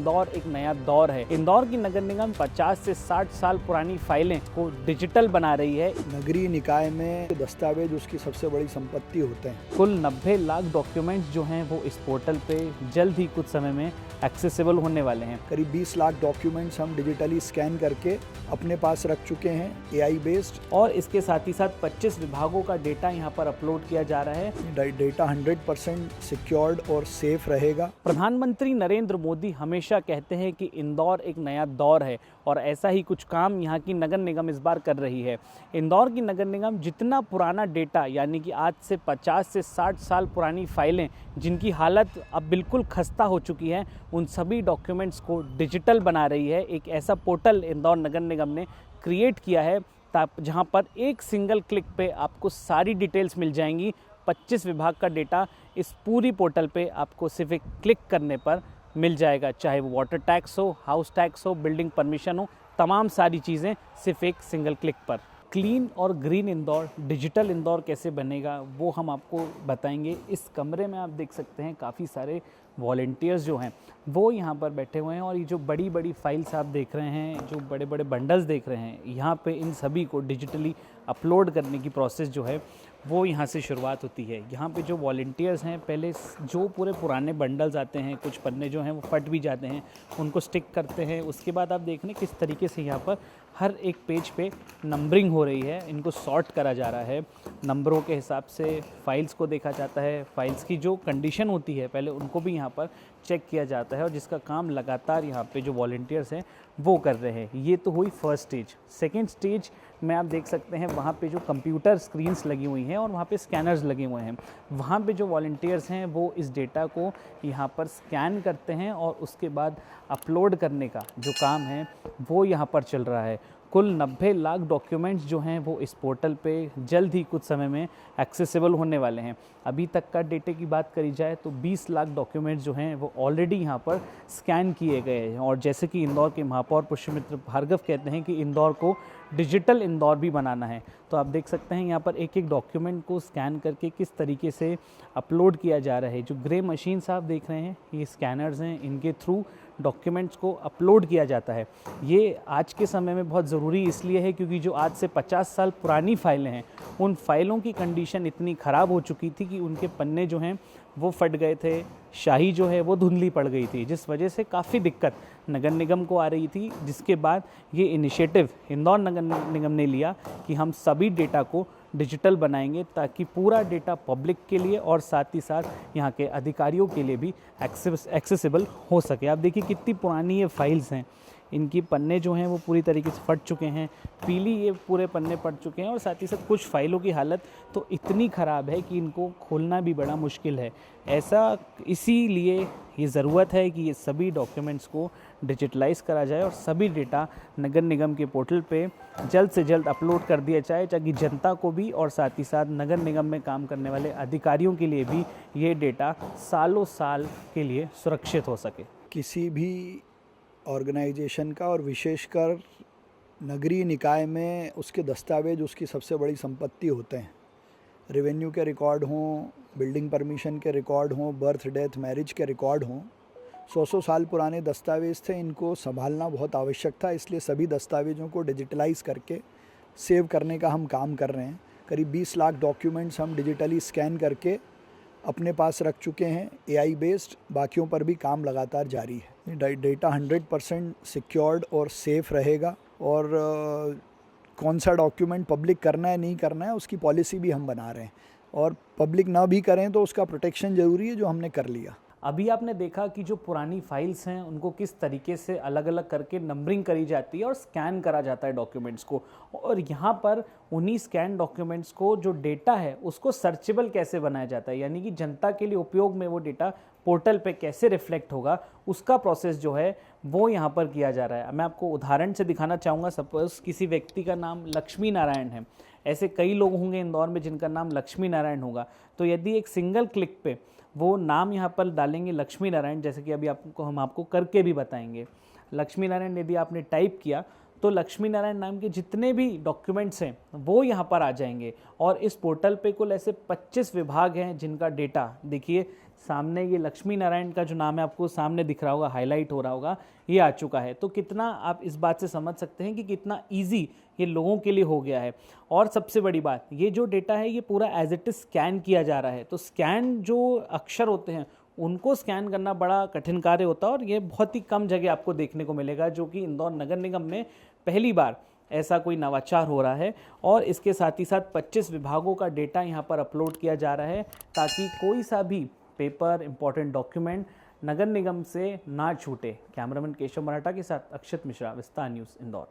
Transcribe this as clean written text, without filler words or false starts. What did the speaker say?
इंदौर एक नया दौर है। इंदौर की नगर निगम 50 से 60 साल पुरानी फाइलें को डिजिटल बना रही है। नगरीय निकाय में दस्तावेज उसकी सबसे बड़ी संपत्ति होते हैं। कुल 90 लाख डॉक्यूमेंट्स जो हैं वो इस पोर्टल पे जल्द ही कुछ समय में एक्सेसिबल होने वाले हैं। करीब 20 लाख डॉक्यूमेंट्स हम डिजिटली स्कैन करके अपने पास रख चुके हैं, AI बेस्ड। और इसके साथ ही साथ 25 विभागों का डेटा यहाँ पर अपलोड किया जा रहा है। डेटा 100% सिक्योर्ड और सेफ रहेगा। प्रधानमंत्री नरेंद्र मोदी हमेशा कहते हैं कि इंदौर एक नया दौर है और ऐसा ही कुछ काम यहाँ की नगर निगम इस बार कर रही है। इंदौर की नगर निगम जितना पुराना डेटा यानी कि आज से 50 से 60 साल पुरानी फाइलें जिनकी हालत अब बिल्कुल खस्ता हो चुकी है, उन सभी डॉक्यूमेंट्स को डिजिटल बना रही है। एक ऐसा पोर्टल इंदौर नगर निगम ने क्रिएट किया है जहाँ पर एक सिंगल क्लिक पे आपको सारी डिटेल्स मिल जाएंगी। 25 विभाग का डेटा इस पूरी पोर्टल पे आपको सिर्फ एक क्लिक करने पर मिल जाएगा, चाहे वो वाटर टैक्स हो, हाउस टैक्स हो, बिल्डिंग परमिशन हो, तमाम सारी चीज़ें सिर्फ एक सिंगल क्लिक पर। क्लीन और ग्रीन इंदौर, डिजिटल इंदौर कैसे बनेगा वो हम आपको बताएंगे। इस कमरे में आप देख सकते हैं काफ़ी सारे वॉलंटियर्स जो हैं वो यहाँ पर बैठे हुए हैं और ये जो बड़ी बड़ी फाइल्स आप देख रहे हैं, जो बड़े बड़े बंडल्स देख रहे हैं, यहाँ पे इन सभी को डिजिटली अपलोड करने की प्रोसेस जो है वो यहाँ से शुरुआत होती है। यहाँ पे जो वॉलंटियर्स हैं पहले जो पूरे पुराने बंडल्स आते हैं, कुछ पन्ने जो हैं वो फट भी जाते हैं, उनको स्टिक करते हैं। उसके बाद आप देख रहे हैं किस तरीके से यहाँ पर हर एक पेज पे नंबरिंग हो रही है, इनको सॉर्ट करा जा रहा है। नंबरों के हिसाब से फाइल्स को देखा जाता है, फाइल्स की जो कंडीशन होती है पहले उनको भी यहाँ पर चेक किया जाता है और जिसका काम लगातार यहाँ पे जो वॉलंटियर्स हैं वो कर रहे हैं। ये तो हुई फर्स्ट स्टेज। सेकेंड स्टेज में आप देख सकते हैं वहाँ पे जो कंप्यूटर स्क्रीन्स लगी हुई हैं और वहाँ पे स्कैनर्स लगे हुए हैं। वहाँ पे जो वॉलंटियर्स हैं वो इस डेटा को यहाँ पर स्कैन करते हैं और उसके बाद अपलोड करने का जो काम है वो यहाँ पर चल रहा है। कुल 90 लाख डॉक्यूमेंट्स जो हैं वो इस पोर्टल पे जल्द ही कुछ समय में एक्सेसिबल होने वाले हैं। अभी तक का डेटे की बात करी जाए तो 20 लाख डॉक्यूमेंट्स जो हैं वो ऑलरेडी यहाँ पर स्कैन किए गए हैं। और जैसे कि इंदौर के महापौर पुष्यमित्र भार्गव कहते हैं कि इंदौर को डिजिटल इंदौर भी बनाना है, तो आप देख सकते हैं यहाँ पर एक एक डॉक्यूमेंट को स्कैन करके किस तरीके से अपलोड किया जा रहा है। जो ग्रे मशीन्स आप देख रहे हैं ये स्कैनर्स हैं, इनके थ्रू डॉक्यूमेंट्स को अपलोड किया जाता है। ये आज के समय में बहुत ज़रूरी इसलिए है क्योंकि जो आज से 50 साल पुरानी फाइलें हैं उन फाइलों की कंडीशन इतनी ख़राब हो चुकी थी कि उनके पन्ने जो हैं वो फट गए थे, शाही जो है वो धुंधली पड़ गई थी, जिस वजह से काफ़ी दिक्कत नगर निगम को आ रही थी। जिसके बाद ये इनिशिएटिव इंदौर नगर निगम ने लिया कि हम सभी डेटा को डिजिटल बनाएंगे ताकि पूरा डेटा पब्लिक के लिए और साथ ही साथ यहाँ के अधिकारियों के लिए भी एक्सेसिबल हो सके। आप देखिए कितनी पुरानी ये फाइल्स हैं, इनकी पन्ने जो हैं वो पूरी तरीके से फट चुके हैं, पीली ये पूरे पन्ने पड़ चुके हैं और साथ ही साथ कुछ फाइलों की हालत तो इतनी ख़राब है कि इनको खोलना भी बड़ा मुश्किल है। ऐसा इसीलिए ये ज़रूरत है कि ये सभी डॉक्यूमेंट्स को डिजिटलाइज करा जाए और सभी डेटा नगर निगम के पोर्टल पे जल्द से जल्द अपलोड कर दिया जाए ताकि जनता को भी और साथ ही साथ नगर निगम में काम करने वाले अधिकारियों के लिए भी ये डेटा सालों साल के लिए सुरक्षित हो सके। किसी भी ऑर्गेनाइजेशन का और विशेषकर नगरीय निकाय में उसके दस्तावेज उसकी सबसे बड़ी संपत्ति होते हैं। रेवेन्यू के रिकॉर्ड हों, बिल्डिंग परमिशन के रिकॉर्ड हों, बर्थ डेथ मैरिज के रिकॉर्ड हों, 100 साल पुराने दस्तावेज थे, इनको संभालना बहुत आवश्यक था। इसलिए सभी दस्तावेज़ों को डिजिटलाइज करके सेव करने का हम काम कर रहे हैं। करीब 20 लाख डॉक्यूमेंट्स हम डिजिटली स्कैन करके अपने पास रख चुके हैं, AI बेस्ड। बाकियों पर भी काम लगातार जारी है। डेटा 100% सिक्योर्ड और सेफ रहेगा और कौन सा डॉक्यूमेंट पब्लिक करना है नहीं करना है उसकी पॉलिसी भी हम बना रहे हैं और पब्लिक ना भी करें तो उसका प्रोटेक्शन ज़रूरी है, जो हमने कर लिया। अभी आपने देखा कि जो पुरानी फाइल्स हैं उनको किस तरीके से अलग अलग करके नंबरिंग करी जाती है और स्कैन करा जाता है डॉक्यूमेंट्स को, और यहाँ पर उन्हीं स्कैन डॉक्यूमेंट्स को जो डेटा है उसको सर्चेबल कैसे बनाया जाता है, यानी कि जनता के लिए उपयोग में वो डेटा पोर्टल पे कैसे रिफ्लेक्ट होगा, उसका प्रोसेस जो है वो यहाँ पर किया जा रहा है। मैं आपको उदाहरण से दिखाना चाहूँगा। सपोज किसी व्यक्ति का नाम लक्ष्मी नारायण है, ऐसे कई लोग होंगे इंदौर में जिनका नाम लक्ष्मी नारायण होगा, तो यदि एक सिंगल क्लिक पे वो नाम यहाँ पर डालेंगे लक्ष्मी नारायण, जैसे कि अभी हम आपको करके भी बताएंगे। लक्ष्मी नारायण यदि आपने टाइप किया तो लक्ष्मी नारायण नाम के जितने भी डॉक्यूमेंट्स हैं वो यहाँ पर आ जाएंगे। और इस पोर्टल पे कुल ऐसे 25 विभाग हैं जिनका डेटा देखिए सामने ये लक्ष्मी नारायण का जो नाम है आपको सामने दिख रहा होगा, हाईलाइट हो रहा होगा, ये आ चुका है। तो कितना आप इस बात से समझ सकते हैं कि कितना इजी ये लोगों के लिए हो गया है। और सबसे बड़ी बात, ये जो डेटा है ये पूरा एज इट इज स्कैन किया जा रहा है। तो स्कैन जो अक्षर होते हैं उनको स्कैन करना बड़ा कठिन कार्य होता है और ये बहुत ही कम जगह आपको देखने को मिलेगा, जो कि इंदौर नगर निगम में पहली बार ऐसा कोई नवाचार हो रहा है। और इसके साथ ही साथ 25 विभागों का डेटा यहाँ पर अपलोड किया जा रहा है ताकि कोई सा भी पेपर, इंपॉर्टेंट डॉक्यूमेंट नगर निगम से ना छूटे। कैमरामैन केशव मराठा के साथ अक्षत मिश्रा, विस्तार न्यूज़, इंदौर।